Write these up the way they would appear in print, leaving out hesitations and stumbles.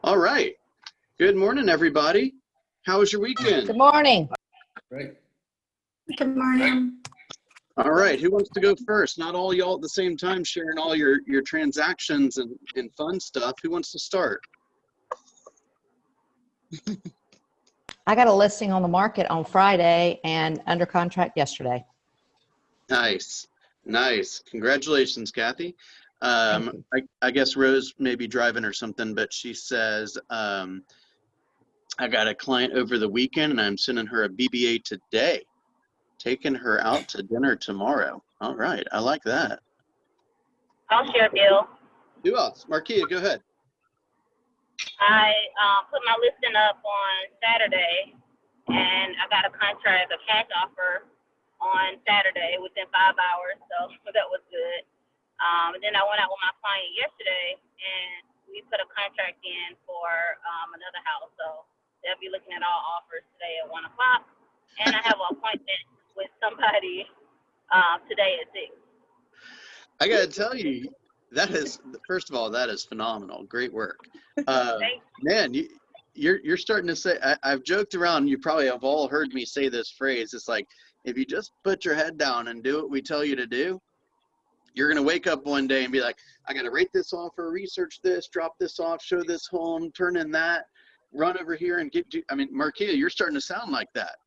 All right. Good morning, everybody. How was your weekend? Good morning. Great. Good morning. All right. Who wants to go first? Not all y'all at the same time sharing all your transactions and fun stuff. Who wants to start? I got a listing on the market on Friday and under contract yesterday. Nice. Nice. Congratulations, Kathy. Thank you. I guess Rose may be driving or something, but she says, I got a client over the weekend and I'm sending her a BBA today. Taking her out to dinner tomorrow. All right. I like that. I'll share, Bill. Who else? Marquia, go ahead. I put my listing up on Saturday, and I got a contract, a cash offer on Saturday within 5 hours, so that was good. And then I went out with my client yesterday, and we put a contract in for another house, so they'll be looking at all offers today at 1 o'clock. And I have an appointment with somebody today at 6. I got to tell you, that is, first of all, that is phenomenal. Great work. Man, you're starting to say, I've joked around, you probably have all heard me say this phrase. It's like, if you just put your head down and do what we tell you to do, you're going to wake up one day and be like, I got to rate this offer, research this, drop this off, show this home, turn in that, run over here and get, I mean, Marquia, you're starting to sound like that.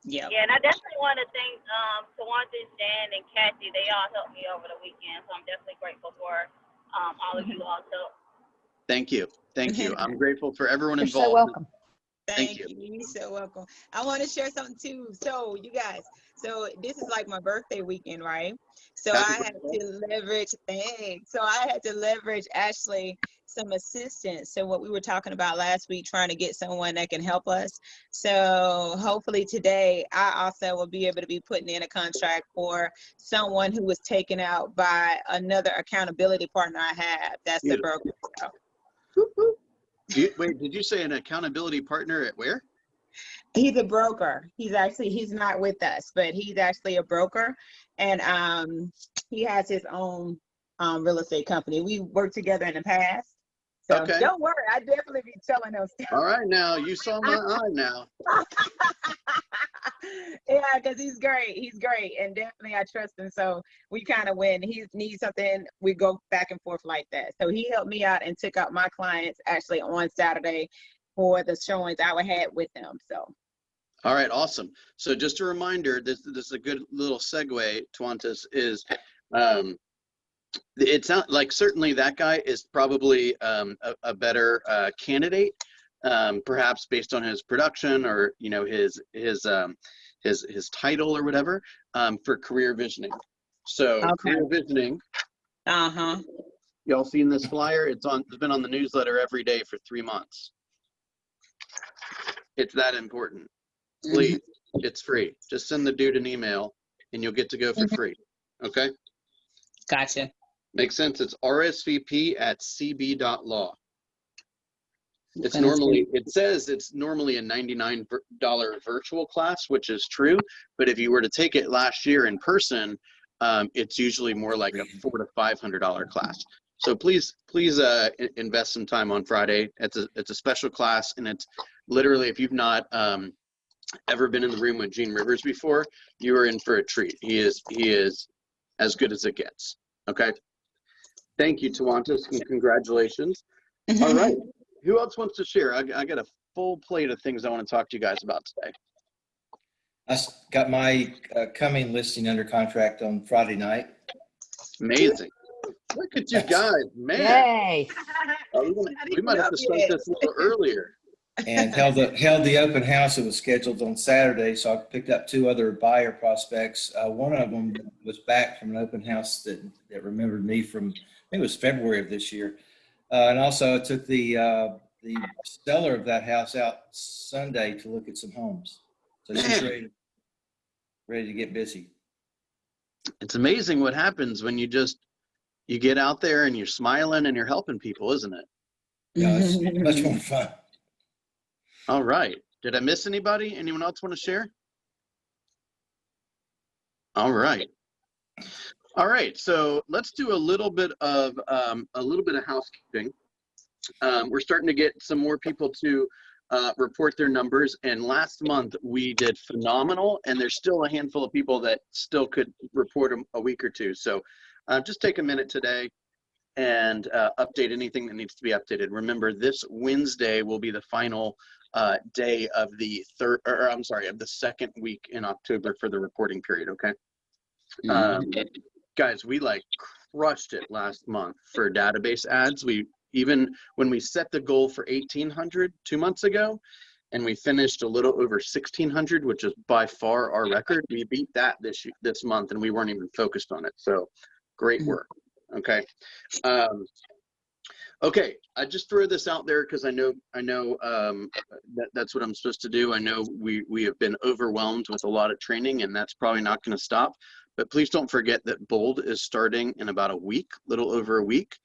Yeah. Yeah, and I definitely want to thank Tawanda, Jan, and Kathy. They all helped me over the weekend, so I'm definitely grateful for all of you also. Thank you. Thank you. I'm grateful for everyone You're involved. so welcome. Thank Thank you. you. You're so welcome. I want to share something too. So you guys, so this is like my birthday weekend, right? So Happy I had birthday. to leverage, thanks. So I had to leverage actually some assistance. So what we were talking about last week, trying to get someone that can help us. So hopefully today I also will be able to be putting in a contract for someone who was taken out by another accountability partner I have. That's the broker. So. Wait, did you say an accountability partner at where? He's a broker. He's not with us, but he's actually a broker, and he has his own real estate company. We worked together in the past, so Okay. don't worry. I definitely be telling those. All right, now you saw my eye now. Yeah, because he's great, and definitely I trust him. So we kind of, when he needs something, we go back and forth like that. So he helped me out and took out my clients actually on Saturday for the showings I had with them. So. All right, awesome. So just a reminder, this is a good little segue, Twantas, is it's not like, certainly that guy is probably a better candidate, perhaps based on his production or, you know, his title or whatever, for career visioning. So Okay. career visioning. Y'all seen this flyer? It's been on the newsletter every day for 3 months. It's that important. Please, it's free. Just send the dude an email and you'll get to go for free. Okay? Gotcha. Makes sense. It's rsvp@cb.law. It says it's normally a $99 virtual class, which is true. But if you were to take it last year in person, it's usually more like a $400 to $500 class. So please invest some time on Friday. It's a special class, and it's literally, if you've not ever been in the room with Gene Rivers before, you are in for a treat. He is as good as it gets. Okay. Thank you, Tawantas, and congratulations. All right. Who else wants to share? I got a full plate of things I want to talk to you guys about today. I got my coming listing under contract on Friday night. Amazing. Look at you guys, man. Yay. We might have to start this a little earlier. And held the open house. It was scheduled on Saturday, so I picked up 2 other buyer prospects. One of them was back from an open house that remembered me from, I think it was February of this year. And also I took the seller of that house out Sunday to look at some homes. So she's ready to get busy. It's amazing what happens when you get out there and you're smiling and you're helping people, isn't it? Yeah, it's much more fun. All right. Did I miss anybody? Anyone else want to share? All right. All right. So let's do a little bit of housekeeping. We're starting to get some more people to report their numbers. And last month we did phenomenal, and there's still a handful of people that still could report a week or two. So just take a minute today and update anything that needs to be updated. Remember, this Wednesday will be the final day of the of the second week in October for the reporting period. Okay. Guys, we like crushed it last month for database ads. Even when we set the goal for 1,800 2 months ago, and we finished a little over 1,600, which is by far our record, we beat that this month, and we weren't even focused on it. So great work. Okay. Okay, I just threw this out there because I know that's what I'm supposed to do. I know we have been overwhelmed with a lot of training, and that's probably not going to stop. But please don't forget that Bold is starting in about a week, little over a week.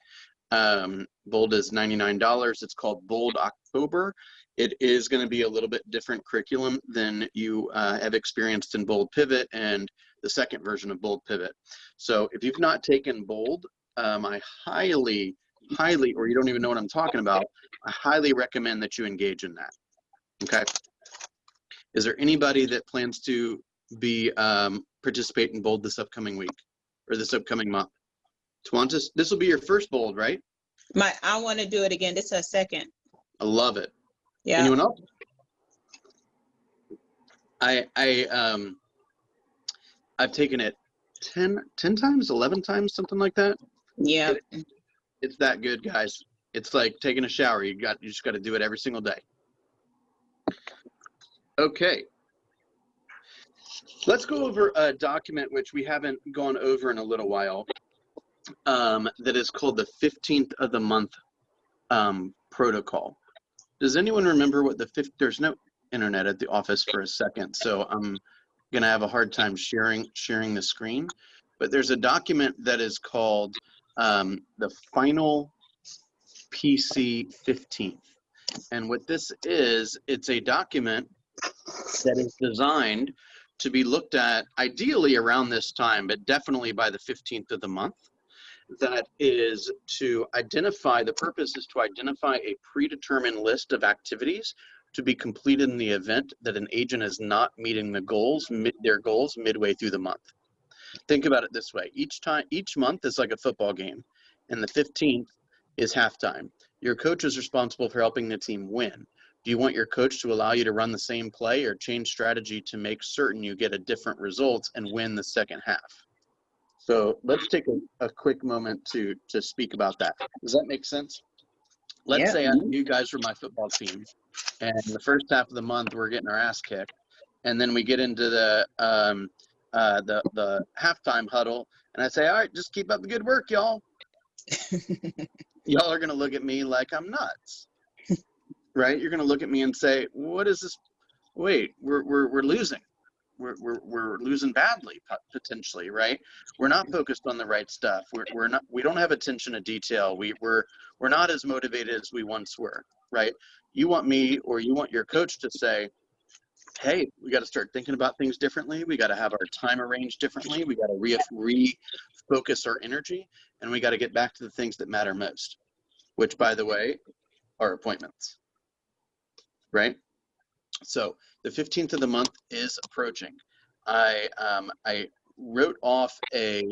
Bold is $99. It's called Bold October. It is going to be a little bit different curriculum than you have experienced in Bold Pivot and the second version of Bold Pivot. So if you've not taken Bold, I highly, or you don't even know what I'm talking about, I highly recommend that you engage in that. Okay. Is there anybody that plans to be participate in Bold this upcoming week or this upcoming month? Tawantis, this will be your first Bold, right? I want to do it again. This is a second. I love it. Yeah. Anyone else? I've taken it 10 times, 11 times, something like that. Yeah. It's that good, guys. It's like taking a shower. You just got to do it every single day. Okay. Let's go over a document which we haven't gone over in a little while. That is called the 15th of the month protocol. Does anyone remember what there's no internet at the office for a second, so I'm gonna have a hard time sharing the screen, but there's a document that is called the final PC 15th. And what this is, it's a document that is designed to be looked at ideally around this time, but definitely by the 15th of the month. That is to identify, the purpose is to identify a predetermined list of activities to be completed in the event that an agent is not meeting their goals midway through the month. Think about it this way. Each month is like a football game, and the 15th is halftime. Your coach is responsible for helping the team win. Do you want your coach to allow you to run the same play or change strategy to make certain you get a different result and win the second half? So let's take a quick moment to speak about that. Does that make sense? Let's say you guys were my football team, and the first half of the month we're getting our ass kicked, and then we get into the halftime huddle, and I say, all right, just keep up the good work, y'all. Y'all are gonna look at me like I'm nuts, right? You're gonna look at me and say, what is this? Wait, we're losing. We're losing badly potentially, right? We're not focused on the right stuff. We don't have attention to detail. We're not as motivated as we once were, right? You want me, or you want your coach to say, hey, we got to start thinking about things differently. We got to have our time arranged differently. We got to refocus our energy, and we got to get back to the things that matter most, which, by the way, are appointments, right? So the 15th of the month is approaching. I wrote off a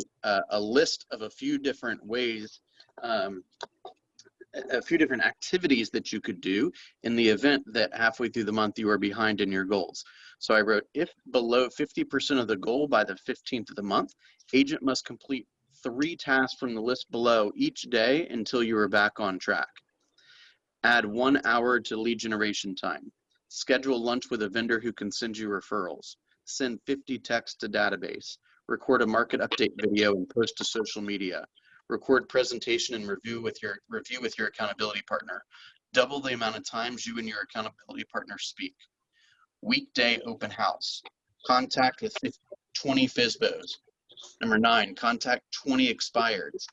list of a few different ways, a few different activities that you could do in the event that halfway through the month you are behind in your goals. So I wrote, if below 50% of the goal by the 15th of the month, agent must complete 3 tasks from the list below each day until you are back on track. Add 1 hour to lead generation time. Schedule lunch with a vendor who can send you referrals. Send 50 texts to database. Record a market update video and post to social media. Record presentation and review with your accountability partner. Double the amount of times you and your accountability partner speak. Weekday open house. Contact with 20 FISBOs. Number 9, contact 20 expireds.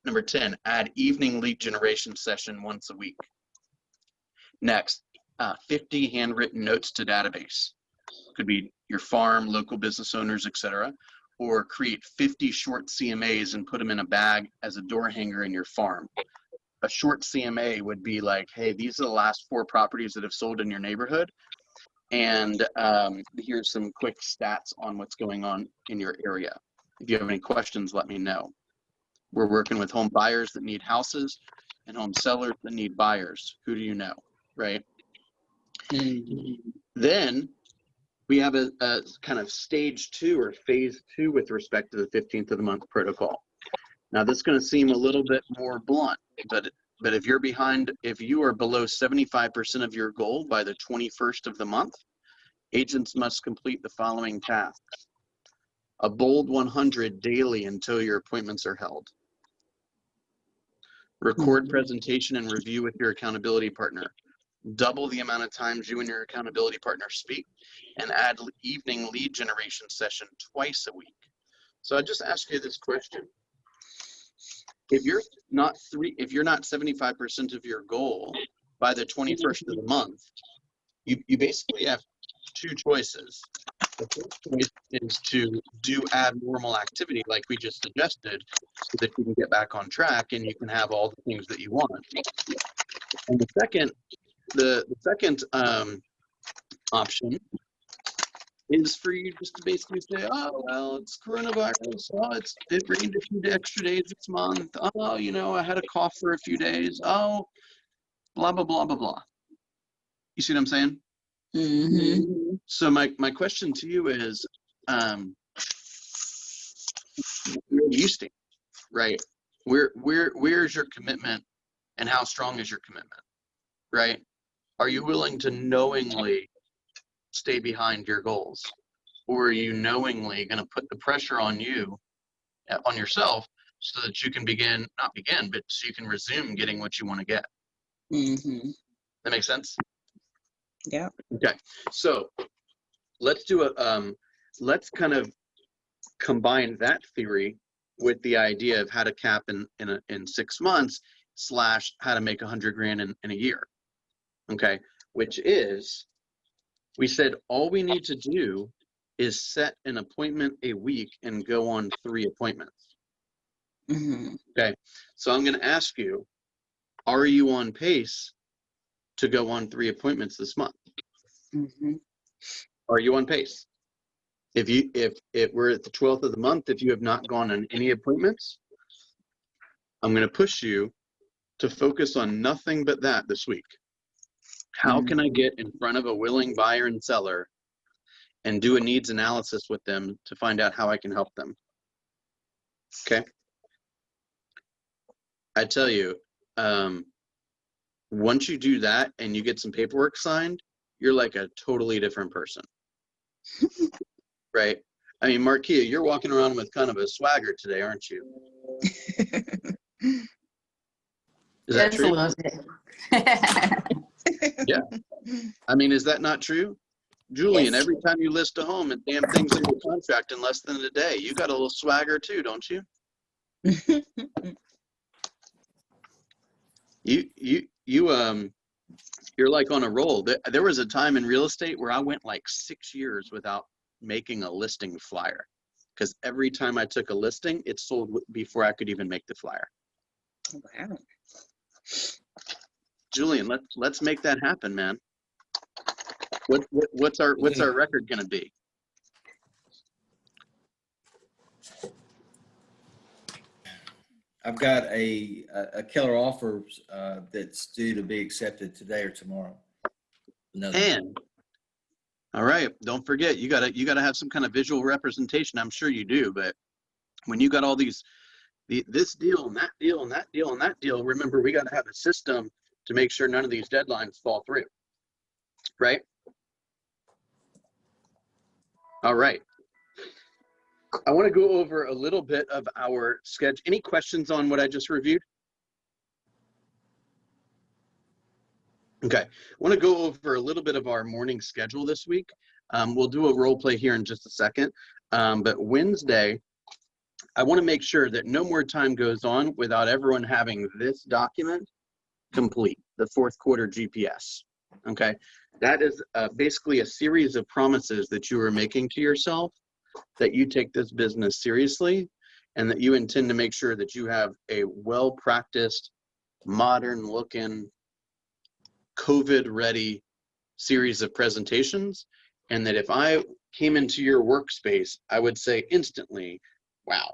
Number 10, add evening lead generation session once a week. Next, 50 handwritten notes to database. Could be your farm, local business owners, etc. Or create 50 short CMAs and put them in a bag as a door hanger in your farm. a short CMA would be like, hey, these are the last 4 properties that have sold in your neighborhood. And here's some quick stats on what's going on in your area. If you have any questions, let me know. We're working with home buyers that need houses and home sellers that need buyers. Who do you know, right? Then we have a kind of stage 2 or phase 2 with respect to the 15th of the month protocol. Now, this is going to seem a little bit more blunt, but if you're behind, if you are below 75% of your goal by the 21st of the month, agents must complete the following tasks. A bold 100 daily until your appointments are held. Record presentation and review with your accountability partner. Double the amount of times you and your accountability partner speak, and add evening lead generation session twice a week. So I just ask you this question. If you're not 75% of your goal by the 21st of the month, you basically have 2 choices. The first choice is to do abnormal activity like we just suggested so that you can get back on track and you can have all the things that you want. And the second option is for you just to basically say, oh, well, it's coronavirus. Oh, it rained a few extra days this month. Oh, you know, I had a cough for a few days. Oh, blah, blah, blah, blah, blah. You see what I'm saying? Mm-hmm. So my question to you is, where do you stand, right? Where's your commitment, and how strong is your commitment, right? Are you willing to knowingly stay behind your goals, or are you knowingly going to put the pressure on yourself so that you can but so you can resume getting what you want to get? Mm-hmm. That makes sense? Yeah. Okay, so let's do let's kind of combine that theory with the idea of how to cap in 6 months / how to make 100 grand in a year. Okay, which is, we said all we need to do is set an appointment a week and go on 3 appointments. Mm-hmm. Okay, so I'm going to ask you, are you on pace to go on 3 appointments this month? Mm-hmm. Are you on pace? If we're at the 12th of the month, if you have not gone on any appointments, I'm going to push you to focus on nothing but that this week. How can I get in front of a willing buyer and seller and do a needs analysis with them to find out how I can help them? Okay. I tell you, once you do that and you get some paperwork signed, you're like a totally different person. Right? I mean, Marquia, you're walking around with kind of a swagger today, aren't you? Is that true? Yeah. I mean, is that not true? Julian, Yes. every time you list a home, and damn thing's in your contract in less than a day. You got a little swagger too, don't you? You're like on a roll. There was a time in real estate where I went like 6 years without making a listing flyer, because every time I took a listing, it sold before I could even make the flyer. Wow. Julian, let's make that happen, man. What's our record gonna be? I've got a killer offer that's due to be accepted today or tomorrow. And all right, don't forget, you gotta have some kind of visual representation. I'm sure you do, but when you got all these, this deal and that deal and that deal and that deal, remember, we gotta have a system to make sure none of these deadlines fall through, right? All right. I want to go over a little bit of our schedule. Any questions on what I just reviewed? Okay, I want to go over a little bit of our morning schedule this week. We'll do a role play here in just a second, but Wednesday, I want to make sure that no more time goes on without everyone having this document complete, the 4th quarter GPS. Okay, that is basically a series of promises that you are making to yourself, that you take this business seriously, and that you intend to make sure that you have a well-practiced modern looking, COVID ready series of presentations. And that if I came into your workspace, I would say instantly, wow,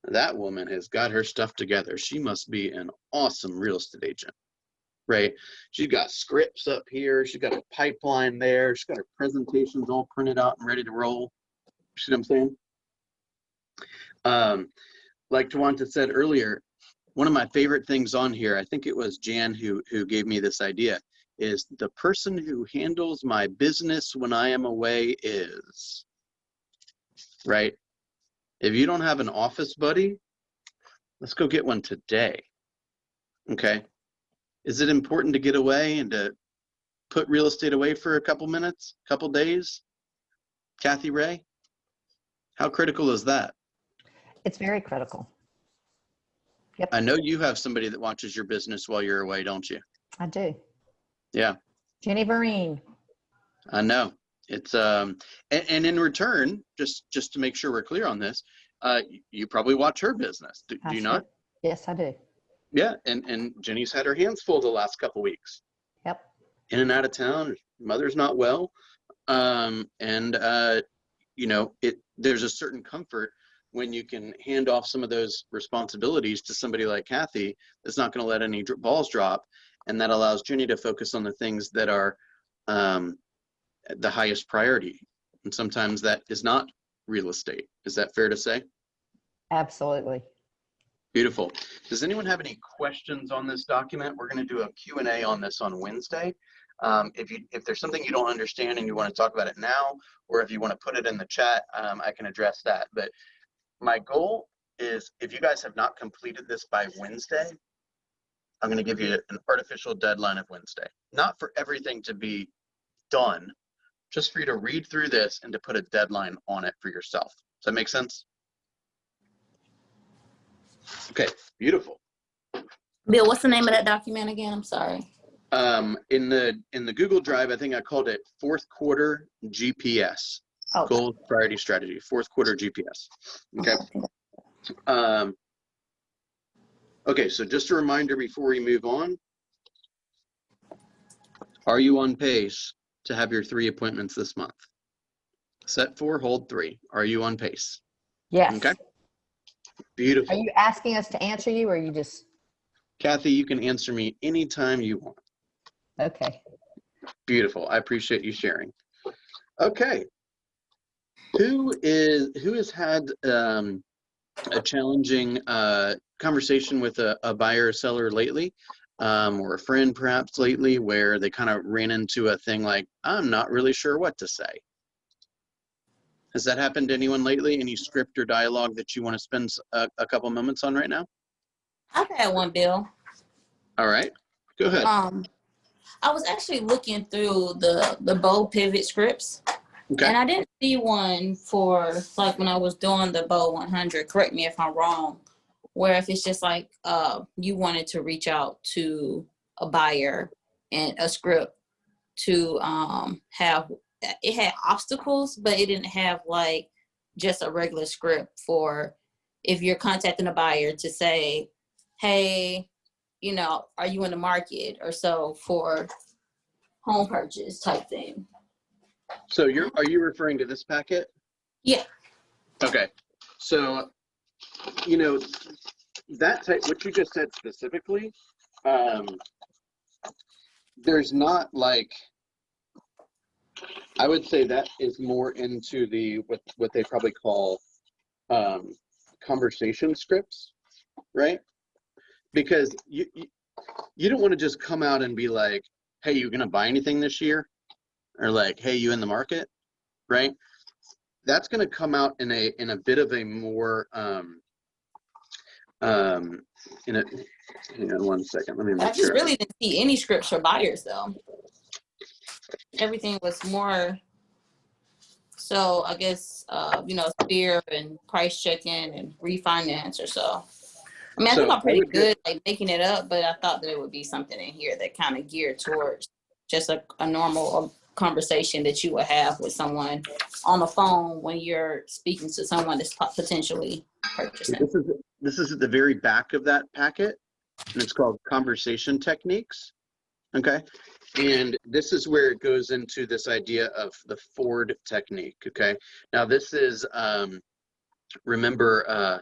that woman has got her stuff together. She must be an awesome real estate agent, right? She's got scripts up here. She's got a pipeline there. She's got her presentations all printed out and ready to roll. See what I'm saying? Like Tawanta said earlier, one of my favorite things on here, I think it was Jan who gave me this idea, is the person who handles my business when I am away is, right? If you don't have an office buddy, let's go get one today, okay? Is it important to get away and to put real estate away for a couple minutes, couple days? Kathy Ray, how critical is that? It's very critical. Yep, I know you have somebody that watches your business while you're away, don't you? I do. Yeah, Jenny Vereen. I know. It's and in return, just to make sure we're clear on this, you probably watch her business. Do you not? Yes, I do. Yeah, and Jenny's had her hands full the last couple weeks. Yep. In and out of town, mother's not well, you know, there's a certain comfort when you can hand off some of those responsibilities to somebody like Kathy that's not going to let any balls drop, and that allows Jenny to focus on the things that are the highest priority. And sometimes that is not real estate. Is that fair to say? Absolutely. Beautiful. Does anyone have any questions on this document? We're going to do a Q&A on this on Wednesday. If there's something you don't understand and you want to talk about it now, or if you want to put it in the chat, I can address that. But my goal is, if you guys have not completed this by Wednesday, I'm going to give you an artificial deadline of Wednesday. Not for everything to be done, just for you to read through this and to put a deadline on it for yourself. Does that make sense? Okay, beautiful. Bill, what's the name of that document again? I'm sorry. In the Google Drive, I think I called it fourth quarter GPS. Oh, Goals, priority, strategy, fourth quarter GPS. Okay. Okay, so just a reminder before we move on. Are you on pace to have your 3 appointments this month? Set 4, hold 3. Are you on pace? Yes. Okay. Beautiful. Are you asking us to answer you, or are you just? Kathy, you can answer me anytime you want. Okay. Beautiful. I appreciate you sharing. Okay. Who has had a challenging conversation with a buyer or seller lately, or a friend perhaps lately, where they kind of ran into a thing like, I'm not really sure what to say? Has that happened to anyone lately? Any script or dialogue that you want to spend a couple moments on right now? I've had one, Bill. All right, go ahead. I was actually looking through the bold pivot scripts, Okay. and I didn't see one for, like, when I was doing the bold 100. Correct me if I'm wrong. Where if it's just like you wanted to reach out to a buyer and a script to have, it had obstacles, but it didn't have like just a regular script for if you're contacting a buyer to say, hey, you know, are you in the market or so for home purchase type thing. So are you referring to this packet? Yeah. Okay. So, you know, that type, what you just said specifically, there's not like, I would say that is more into the what they probably call conversation scripts, right? Because you don't want to just come out and be like, hey, you gonna buy anything this year? Or like, hey, you in the market, right? That's gonna come out in a bit of a more hang on one second, let me make I just sure. really didn't see any scripts for buyers though. Everything was more so, I guess, you know, fear and price checking and refinance or so. I mean, I think I'm pretty good like making it up, but I thought that it would be something in here that kind of geared towards just a normal conversation that you would have with someone on the phone when you're speaking to someone that's potentially purchasing. This is at the very back of that packet. and it's called Conversation Techniques. Okay. And this is where it goes into this idea of the Ford technique. Okay. Now this is, remember,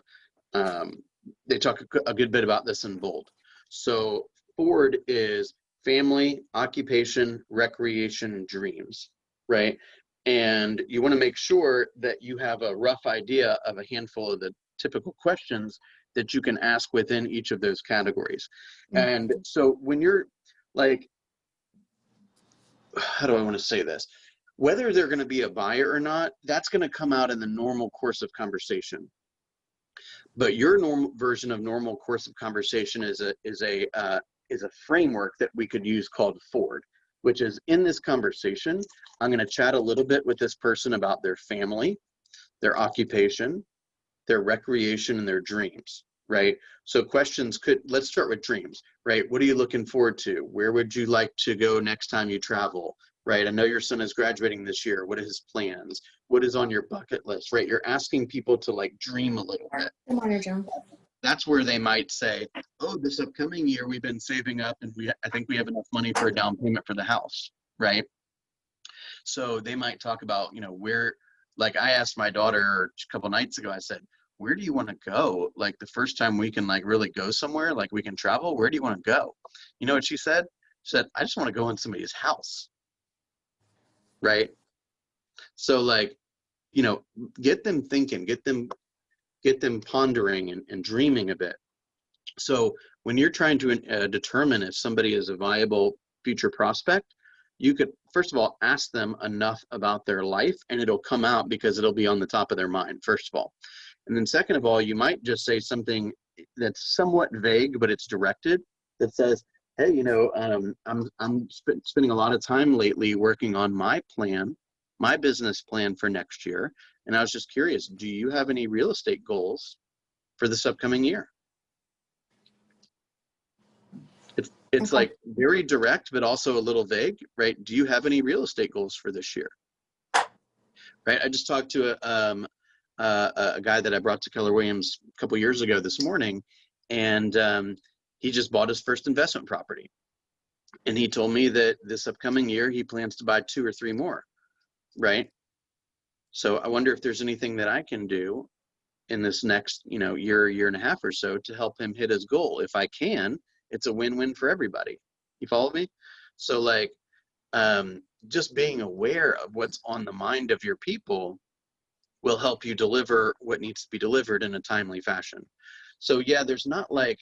they talk a good bit about this in Bold. So Ford is family, occupation, recreation, dreams, right? And you want to make sure that you have a rough idea of a handful of the typical questions that you can ask within each of those categories. And so when you're like, how do I want to say this? Whether they're going to be a buyer or not, that's going to come out in the normal course of conversation. But your normal version of normal course of conversation is a framework that we could use called Ford, which is in this conversation, I'm going to chat a little bit with this person about their family, their occupation, their recreation, and their dreams, right? So questions could, let's start with dreams, right? What are you looking forward to? Where would you like to go next time you travel, right? I know your son is graduating this year. What are his plans? What is on your bucket list, right? You're asking people to like dream a little bit. Good morning, John. That's where they might say, oh, this upcoming year we've been saving up and I think we have enough money for a down payment for the house, right? So they might talk about, you know, where, like I asked my daughter a couple nights ago, I said, where do you want to go? Like the first time we can like really go somewhere, like we can travel, where do you want to go? You know what she said? She said, I just want to go in somebody's house, right? So like, you know, get them thinking, get them pondering and dreaming a bit. So when you're trying to determine if somebody is a viable future prospect, you could, first of all, ask them enough about their life and it'll come out because it'll be on the top of their mind, first of all. And then second of all, you might just say something that's somewhat vague, but it's directed, that says, hey, you know, I'm spending a lot of time lately working on my plan, my business plan for next year. And I was just curious, do you have any real estate goals for this upcoming year? It's like very direct, but also a little vague, right? Do you have any real estate goals for this year? Right. I just talked to a guy that I brought to Keller Williams a couple years ago this morning, and he just bought his first investment property. And he told me that this upcoming year, he plans to buy 2 or 3 more, right? So I wonder if there's anything that I can do in this next, you know, year and a half or so to help him hit his goal. If I can, it's a win-win for everybody. You follow me? So like, just being aware of what's on the mind of your people will help you deliver what needs to be delivered in a timely fashion. So yeah, there's not like,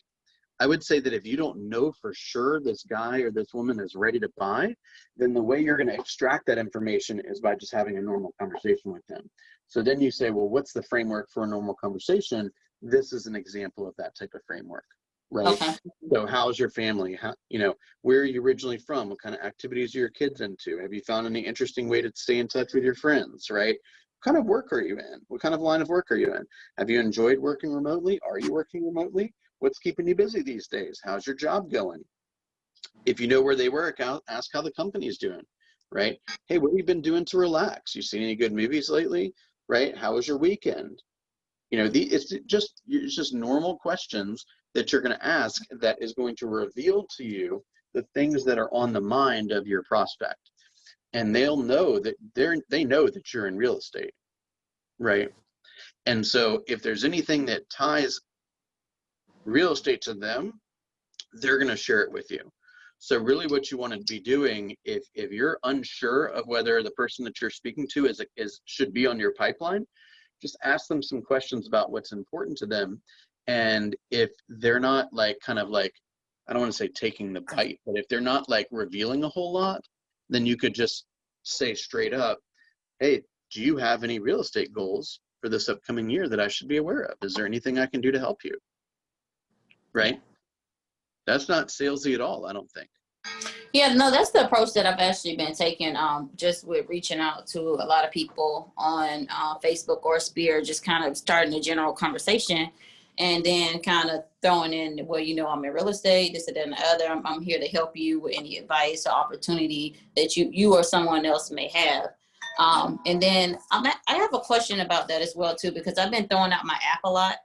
I would say that if you don't know for sure this guy or this woman is ready to buy, then the way you're going to extract that information is by just having a normal conversation with them. So then you say, well, what's the framework for a normal conversation? This is an example of that type of framework, right? Okay. So how's your family? How, you know, where are you originally from? What kind of activities are your kids into? Have you found any interesting way to stay in touch with your friends, right? What kind of work are you in? What kind of line of work are you in? Have you enjoyed working remotely? Are you working remotely? What's keeping you busy these days? How's your job going? If you know where they work, ask how the company is doing, right? Hey, what have you been doing to relax? You seen any good movies lately, right? How was your weekend? You know, it's just normal questions that you're going to ask that is going to reveal to you the things that are on the mind of your prospect. And they'll know that they know that you're in real estate, right? And so if there's anything that ties real estate to them, they're going to share it with you. So really what you want to be doing, if you're unsure of whether the person that you're speaking to should be on your pipeline, just ask them some questions about what's important to them. And if they're not like, kind of like, I don't want to say taking the bite, but if they're not like revealing a whole lot, then you could just say straight up, hey, do you have any real estate goals for this upcoming year that I should be aware of? Is there anything I can do to help you? Right? That's not salesy at all, I don't think. Yeah, no, that's the approach that I've actually been taking, just with reaching out to a lot of people on Facebook or Spear, just kind of starting a general conversation and then kind of throwing in, well, you know, I'm in real estate, this and the other. I'm here to help you with any advice or opportunity that you or someone else may have. And then I have a question about that as well, too, because I've been throwing out my app a lot,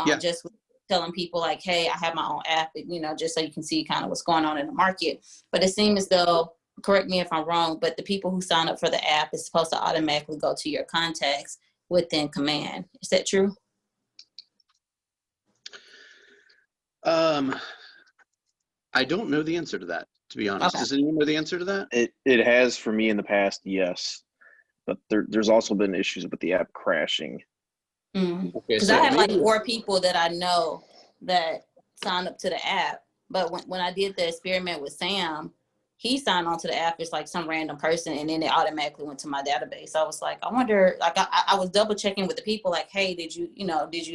Yeah. just telling people like, hey, I have my own app, you know, just so you can see kind of what's going on in the market. But it seems as though, correct me if I'm wrong, but the people who sign up for the app is supposed to automatically go to your contacts within Command. Is that true? I don't know the answer to that, to be honest. Okay. Does anyone know the answer to that? It has for me in the past, yes. But there's also been issues with the app crashing. Okay, Because so I have like maybe 4 people that I know that signed up to the app. But when I did the experiment with Sam, he signed on to the app as like some random person, and then it automatically went to my database. I was like, I wonder, like I was double checking with the people, like, hey, did you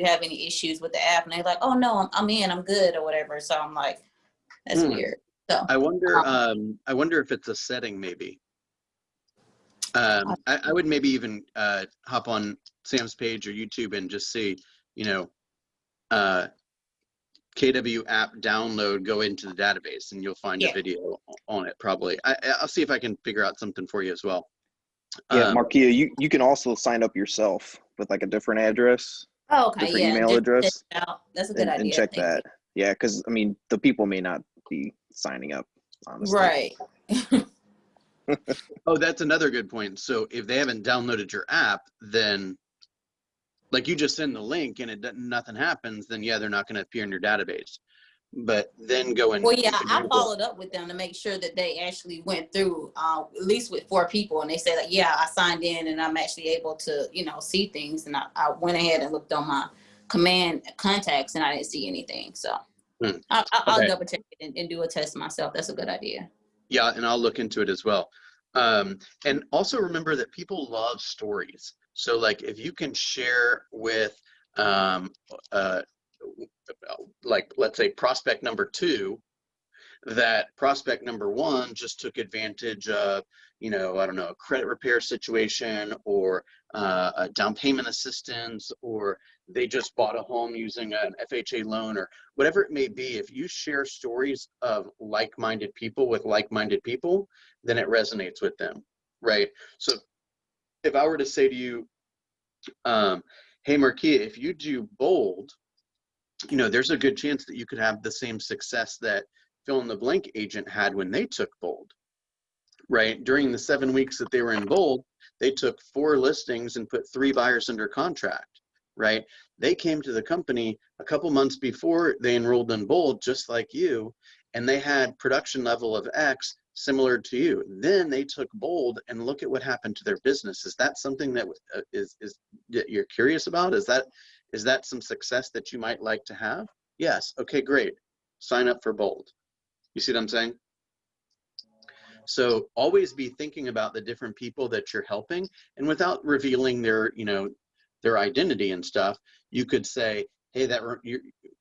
have any issues with the app? And they're like, oh no, I'm in, I'm good, or whatever. So I'm like, that's weird. So I wonder if it's a setting maybe. I would maybe even hop on Sam's page or YouTube and just see, you know, KW app download, go into the database, and you'll find a video on it probably. I'll see if I can figure out something for you as well. Yeah, Markia, you can also sign up yourself with like a different address, oh, okay, different yeah, email just address, check it out. That's a good idea. and check Thank that. Yeah, because I mean, the people may not be signing up, you. honestly. Right. Oh, that's another good point. So if they haven't downloaded your app, then like you just send the link and nothing happens, then yeah, they're not going to appear in your database. But then go and Well, yeah, I followed up with them to make sure that they actually went through, at least with 4 people, and they said, like, yeah, I signed in and I'm actually able to, you know, see things. And I went ahead and looked on my Command contacts, and I didn't see anything. So I'll Okay. double check it and do a test myself. That's a good idea. Yeah, and I'll look into it as well. And also remember that people love stories. So like if you can share with like let's say prospect number 2, that prospect number 1 just took advantage of, you know, I don't know, a credit repair situation, or a down payment assistance, or they just bought a home using an FHA loan, or whatever it may be. If you share stories of like-minded people with like-minded people, then it resonates with them, right? So if I were to say to you, hey, Markia, if you do bold, you know, there's a good chance that you could have the same success that fill in the blank agent had when they took bold, right? During the 7 weeks that they were in bold, they took 4 listings and put 3 buyers under contract, right? They came to the company a couple months before they enrolled in bold, just like you, and they had production level of X similar to you. Then they took bold, and look at what happened to their business. Is that something that is that you're curious about? Is that some success that you might like to have? Yes. Okay, great. Sign up for bold. You see what I'm saying? So always be thinking about the different people that you're helping, and without revealing their, you know, their identity and stuff, you could say, hey,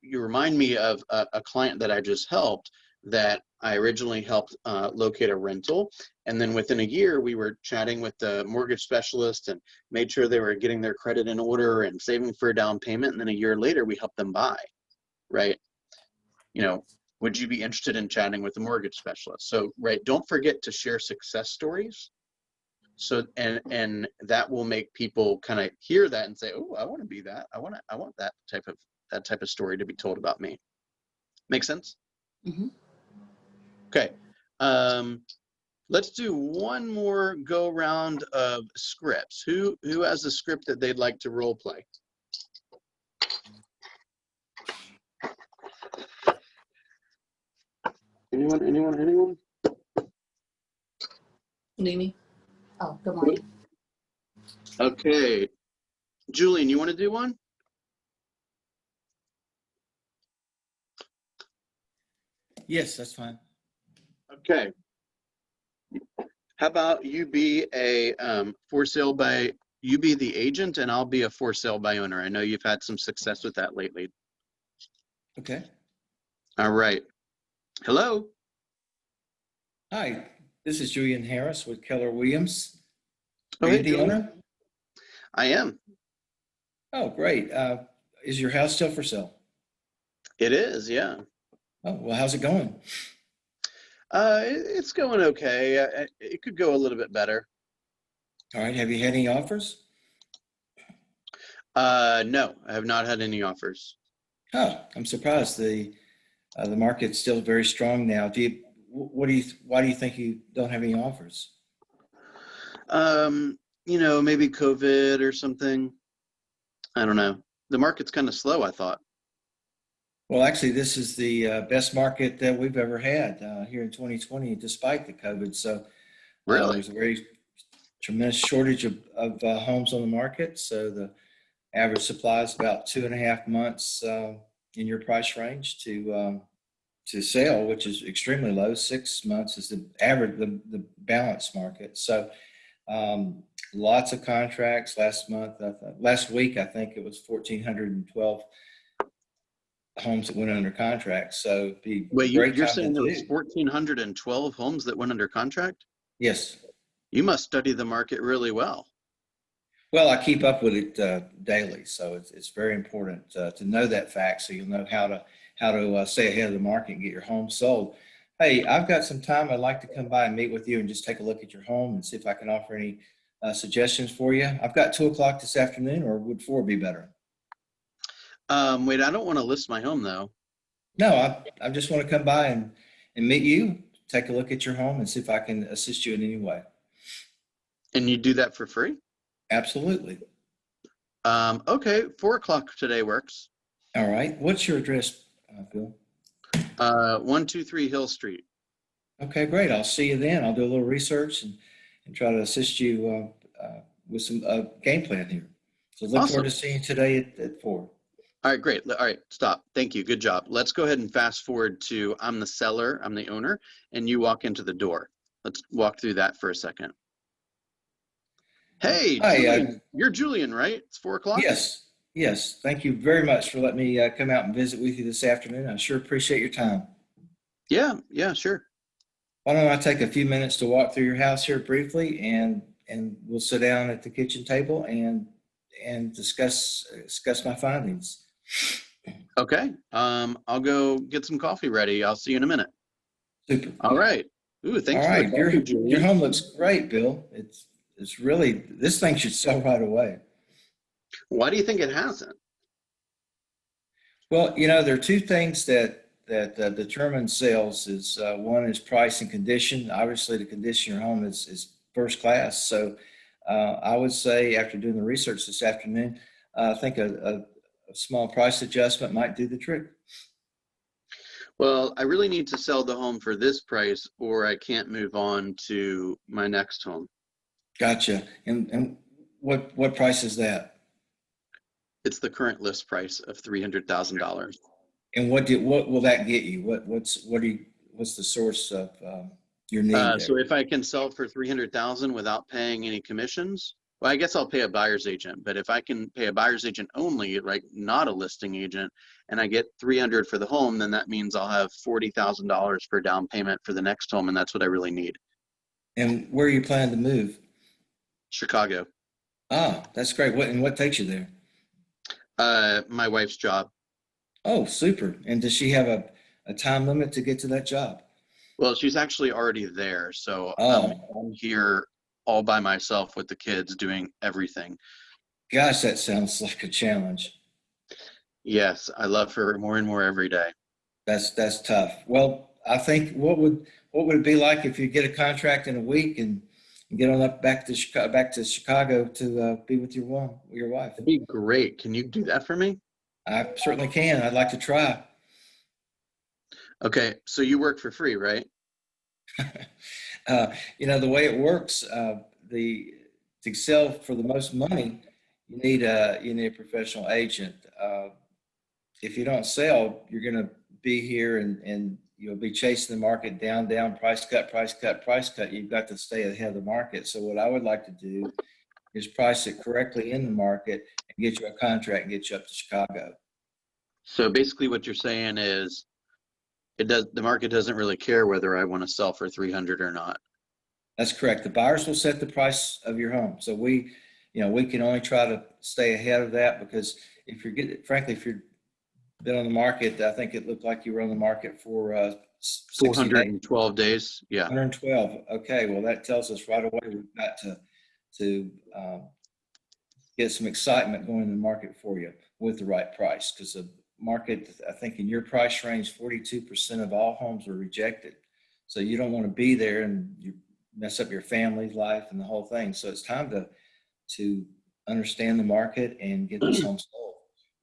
you remind me of a client that I just helped, that I originally helped locate a rental. And then within a year, we were chatting with the mortgage specialist and made sure they were getting their credit in order and saving for a down payment. And then a year later, we helped them buy, right? You know, would you be interested in chatting with a mortgage specialist? So, right, don't forget to share success stories. So, and that will make people kind of hear that and say, oh, I want to be that. I want that type of story to be told about me. Make sense? Mm-hmm. Okay. Let's do one more go round of scripts. Who has a script that they'd like to role play? Anyone? Mimi? Oh, good morning. Okay. Julian, you want to do one? Yes, that's fine. Okay. How about you be a you be the agent, and I'll be a for sale by owner. I know you've had some success with that lately. Okay. All right. Hello. Hi, this is Julian Harris with Keller Williams. Oh, Are hey, you the Julian. owner? I am. Oh, great. Is your house still for sale? It is, yeah. Oh, well, how's it going? It's going okay. It could go a little bit better. All right. Have you had any offers? No, I have not had any offers. Oh, I'm surprised. The market's still very strong now. Why do you think you don't have any offers? Maybe COVID or something. I don't know. The market's kind of slow, I thought. Well, actually, this is the best market that we've ever had here in 2020, despite the COVID. So Really? there's a very tremendous shortage of homes on the market. So the average supply is about 2.5 months in your price range to sell, which is extremely low. 6 months is the average, the balance market. So lots of contracts last week, I think it was 1,412 homes that went under contract. So it'd be a Wait, great you're time to saying there was do. 1,412 homes that went under contract? Yes. You must study the market really well. Well, I keep up with it daily, so it's very important to know that fact, so you'll know how to stay ahead of the market and get your home sold. Hey, I've got some time. I'd like to come by and meet with you and just take a look at your home and see if I can offer any suggestions for you. I've got 2 o'clock this afternoon, or would 4 be better? Wait, I don't want to list my home though. No, I just want to come by and meet you, take a look at your home, and see if I can assist you in any way. And you do that for free? Absolutely. Okay, 4 o'clock today works. All right. What's your address, Bill? 123 Hill Street. Okay, great. I'll see you then. I'll do a little research and try to assist you with some game plan here. So look forward Awesome. to seeing you today at 4. All right, great. All right, stop. Thank you. Good job. Let's go ahead and fast forward to I'm the seller, I'm the owner, and you walk into the door. Let's walk through that for a second. Hey, Hi. Julian. You're Julian, right? It's 4 o'clock? Yes. Yes. Thank you very much for letting me come out and visit with you this afternoon. I sure appreciate your time. Yeah, sure. Why don't I take a few minutes to walk through your house here briefly, and we'll sit down at the kitchen table and discuss my findings. Okay. I'll go get some coffee ready. I'll see you in a minute. Super. All right. Ooh, thanks All for the right. coffee, Your Julian. home looks great, Bill. It's really, this thing should sell right away. Why do you think it hasn't? Well, there are two things that determine sales. Is one is price and condition. Obviously, the condition of your home is first class. So I would say, after doing the research this afternoon, I think a small price adjustment might do the trick. Well, I really need to sell the home for this price or I can't move on to my next home. Gotcha. And what price is that? It's the current list price of $300,000. And what will that get you? What's the source of your need there? So if I can sell for 300,000 without paying any commissions, well, I guess I'll pay a buyer's agent. But if I can pay a buyer's agent only, like not a listing agent, and I get 300 for the home, then that means I'll have $40,000 for down payment for the next home, and that's what I really need. And where are you planning to move? Chicago. Ah, that's great. What takes you there? My wife's job. Oh, super. And does she have a time limit to get to that job? Well, she's actually already there, so Oh, I'm here all by myself with the kids doing everything. gosh, that sounds like a challenge. Yes, I love her more and more every day. That's tough. Well, I think what would it be like if you get a contract in a week and get on up back to Chicago to be with your wife? That'd be great. Can you do that for me? I certainly can. I'd like to try. Okay, so you work for free, right? The way it works, to sell for the most money, you need a professional agent. If you don't sell, you're going to be here and you'll be chasing the market down, price cut, price cut, price cut. You've got to stay ahead of the market. So what I would like to do is price it correctly in the market and get you a contract and get you up to Chicago. So basically what you're saying is the market doesn't really care whether I want to sell for 300 or not. That's correct. The buyers will set the price of your home. So we can only try to stay ahead of that, because if you're been on the market, I think it looked like you were on the market for 60 days. 412 days. Yeah. 112. Okay. Well, that tells us right away we've got to get some excitement going in the market for you with the right price, because market, I think in your price range, 42% of all homes are rejected. So you don't want to be there and you mess up your family's life and the whole thing. So it's time to understand the market and get this home sold.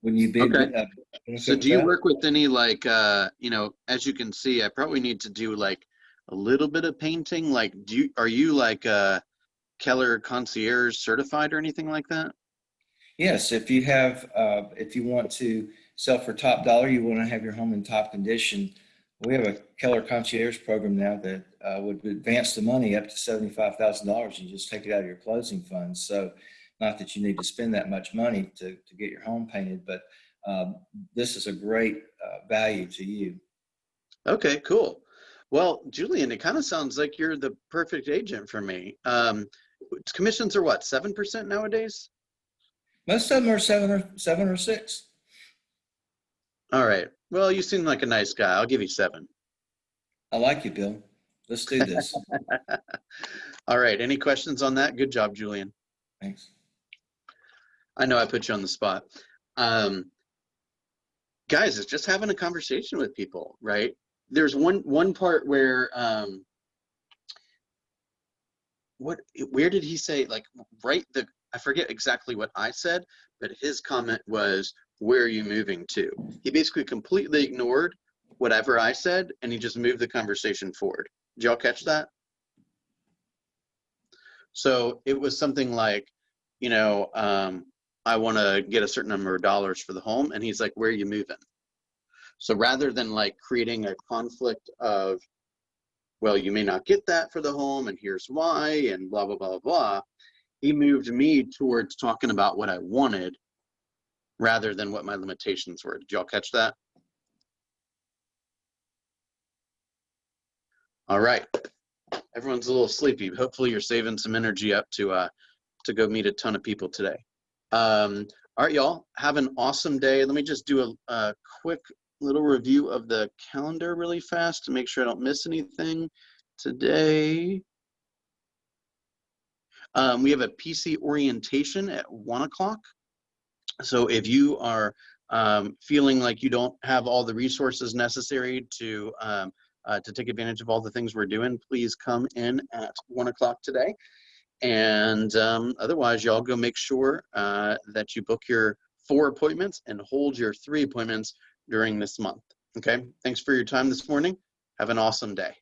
Wouldn't you be Okay. benefit So with do you that? work with any like, you know, as you can see, I probably need to do like a little bit of painting. Like, are you like Keller Concierge certified or anything like that? Yes, if you have, if you want to sell for top dollar, you want to have your home in top condition. We have a Keller Concierge program now that would advance the money up to $75,000. You just take it out of your closing funds. So, not that you need to spend that much money to get your home painted, but this is a great value to you. Okay, cool. Well, Julian, it kind of sounds like you're the perfect agent for me. Commissions are what, 7% nowadays? Most of them are seven or six. All right. Well, you seem like a nice guy. I'll give you 7. I like you, Bill. Let's do this. All right. Any questions on that? Good job, Julian. Thanks. I know I put you on the spot. Guys, it's just having a conversation with people, right? There's one part where where did he say, like, I forget exactly what I said, but his comment was, where are you moving to? He basically completely ignored whatever I said, and he just moved the conversation forward. Did y'all catch that? So it was something like, you know, I want to get a certain number of dollars for the home, and he's like, where are you moving? So rather than like creating a conflict of, well, you may not get that for the home, and here's why, and blah, blah, blah, blah, he moved me towards talking about what I wanted rather than what my limitations were. Did y'all catch that? All right. Everyone's a little sleepy. Hopefully you're saving some energy up to go meet a ton of people today. All right, y'all. Have an awesome day. Let me just do a quick little review of the calendar really fast to make sure I don't miss anything today. We have a PC orientation at 1 o'clock. So if you are feeling like you don't have all the resources necessary to take advantage of all the things we're doing, please come in at 1 o'clock today. And otherwise, y'all go make sure that you book your 4 appointments and hold your 3 appointments during this month. Okay, thanks for your time this morning. Have an awesome day.